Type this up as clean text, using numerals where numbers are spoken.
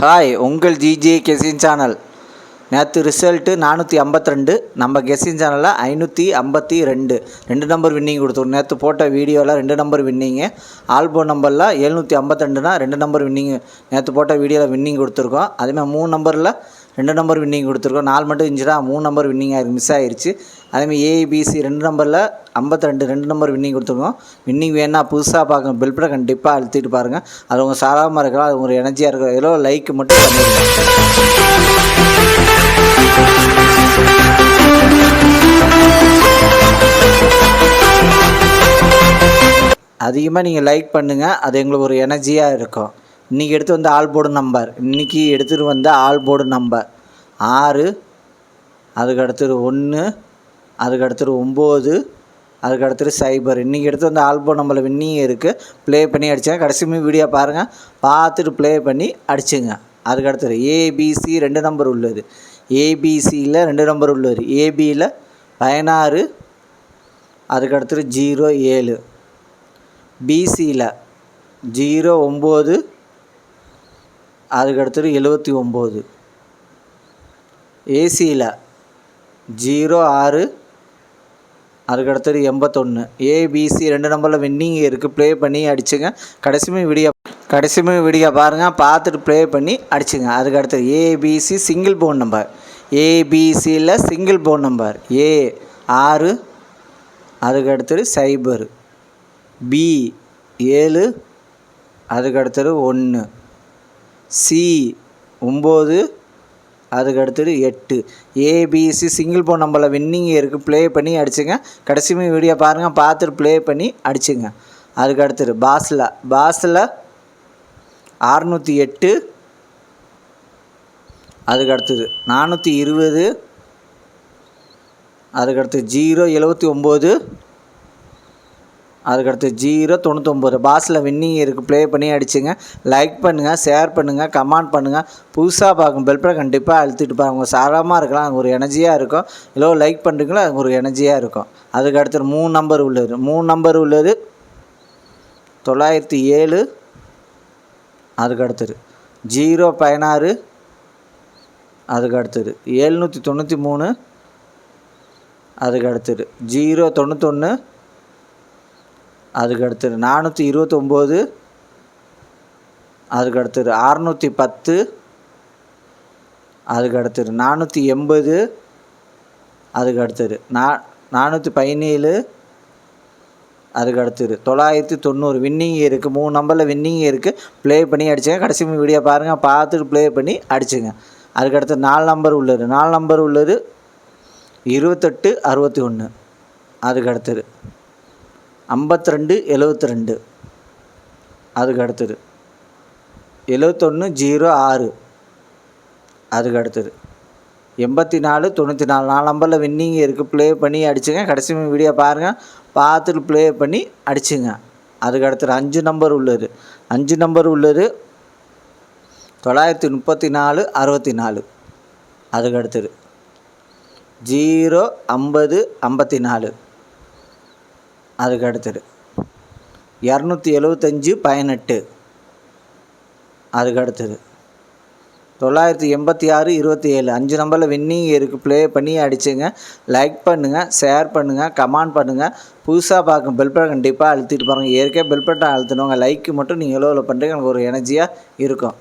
Hi, உங்கள் GJ கெஸின் channel. நேற்று result 452, நம்ம கெஸின் சேனலில் 552 2 நம்பர் வின்னிங் கொடுத்துருக்கோம். நேற்று போட்ட வீடியோவில் 2 நம்பர் வின்னிங்கு, ஆல்போ நம்பரில் 752னா 2 நம்பர் வின்னிங்கு நேற்று போட்ட வீடியோவில் வின்னிங் கொடுத்துருக்கோம். அதேமாதிரி 3 நம்பரில் 2 நம்பர் வின்னிங் கொடுத்துருக்கோம். 4 மட்டும் இருந்துச்சுன்னா 3 நம்பர் வின்னிங் ஆகிருக்கு, மிஸ் ஆகிருச்சு. அதேமாதிரி ஏபிசி 2 நம்பரில் 52 2 நம்பர் வின்னிங் கொடுத்துருக்கோம். வின்னிங் வேணால் புதுசாக பார்க்கணும், பெல் பட்டன் கண்டிப்பாக அழுத்திட்டு பாருங்கள். அது உங்கள் சாதாரணமாக இருக்கலாம், அது ஒரு எனர்ஜியாக இருக்கும். ஏதோ லைக் மட்டும் பண்ணிடுங்க. அதிகமாக நீங்கள் லைக் பண்ணுங்கள், அது எங்களுக்கு ஒரு எனர்ஜியாக இருக்கும். இன்றைக்கி எடுத்து வந்த ஆல்போர்டு நம்பர், இன்றைக்கி எடுத்துகிட்டு வந்த ஆல்போர்டு நம்பர் 6, அதுக்கு அடுத்தது 1, அதுக்கு அடுத்தது 9, அதுக்கு அடுத்தது 0. இன்றைக்கி எடுத்து வந்த ஆல்போர்டு நம்பரில் வின்னிங் இருக்குது. ப்ளே பண்ணி அடிச்சுங்க. கடைசி வீடியோ பாருங்கள், பார்த்துட்டு ப்ளே பண்ணி அடிச்சுங்க. அதுக்கு அடுத்தது ஏபிசி 2 நம்பர் உள்ளது. ஏபிசியில் 2 நம்பர் உள்ளது. ஏபியில் 16, அதுக்கு அடுத்தது 07. பிசியில் 09, அதுக்கு அடுத்தது 79. ஏசியில் 06, அதுக்கு அடுத்தது 81. ஏபிசி 2 நம்பரில் வின்னிங் இருக்குது. ப்ளே பண்ணி அடிச்சுங்க. கடைசி வீடியோ பாருங்கள், பார்த்துட்டு ப்ளே பண்ணி அடிச்சுங்க. அதுக்கு அடுத்தது ஏபிசி சிங்கிள் போன் நம்பர். ஏபிசியில் சிங்கிள் போன் நம்பர் ஏ 6, அதுக்கு அடுத்தது 0. பி 7, அதுக்கு அடுத்தது 1. சி 9, அதுக்கு அடுத்தது 8. ஏபிசி சிங்கிள் போன் நம்பரில் வின்னிங் இருக்குது. ப்ளே பண்ணி அடிச்சுங்க. கடைசி வீடியோ பாருங்கள், பார்த்துட்டு ப்ளே பண்ணி அடிச்சுங்க. அதுக்கு அடுத்தது பாஸில் 608, அதுக்கு அடுத்தது 420, அதுக்கு அடுத்தது 079, அதுக்கடுத்து 099. பாஸில் வின்னிங் இருக்குது. ப்ளே பண்ணி அடிச்சுங்க. லைக் பண்ணுங்கள், ஷேர் பண்ணுங்கள், கமெண்ட் பண்ணுங்கள். புதுசாக பார்க்கும் பெல் பட்டன் கண்டிப்பாக அழுத்திட்டு பாருங்க. சாதாரணமாக இருக்கலாம், அங்கே ஒரு எனர்ஜியாக இருக்கும். எவ்வளோ லைக் பண்ணுறீங்களோ அங்கே ஒரு எனர்ஜியாக இருக்கும். அதுக்கு அடுத்து 3 நம்பர் உள்ளது. 3 நம்பர் உள்ளது 907, அதுக்கு அடுத்தது 016, அதுக்கு அடுத்தது 793, அதுக்கு அடுத்தது 091, அதுக்கு அடுத்தது 429, அதுக்கு அடுத்தது 610, அதுக்கு அடுத்தது 480, அதுக்கு அடுத்தது 417, அதுக்கு அடுத்தது 990. வின்னிங் இருக்குது. 3 நம்பரில் வின்னிங் இருக்குது. ப்ளே பண்ணி அடிச்சுங்க. கடைசி வீடியோ பாருங்கள், பார்த்துட்டு ப்ளே பண்ணி அடிச்சுங்க. அதுக்கு அடுத்தது 4 நம்பர் உள்ளது. 4 நம்பர் உள்ளது 2861, அதுக்கு அடுத்தது 5272, அதுக்கு அடுத்தது 7106, அதுக்கு அடுத்தது 8494. 4 நம்பரில் வின்னிங் இருக்குது. ப்ளே பண்ணி அடிச்சுங்க. கடைசி வீடியோ பாருங்கள், பார்த்துட்டு ப்ளே பண்ணி அடிச்சுங்க. அதுக்கு அடுத்தது 5 நம்பர் உள்ளது. 5 நம்பர் உள்ளது 93464, அதுக்கு அடுத்தது 05054, அதுக்கு அடுத்தது 27518, அதுக்கு அடுத்தது 98627. 5 நம்பரில் வின்னிங் இருக்குது. ப்ளே பண்ணி அடிச்சுங்க. லைக் பண்ணுங்கள், ஷேர் பண்ணுங்கள், கமெண்ட் பண்ணுங்கள். புதுசாக பார்க்கும் பெல் பட்டன் கண்டிப்பாக அழுத்திட்டு பாருங்கள். ஏற்கனவே பெல் பட்டன் அழுத்தினவங்க லைக்கு மட்டும் நீங்கள் எவ்வளோ பண்ணுறீங்க, எனக்கு ஒரு எனர்ஜியாக இருக்கும்.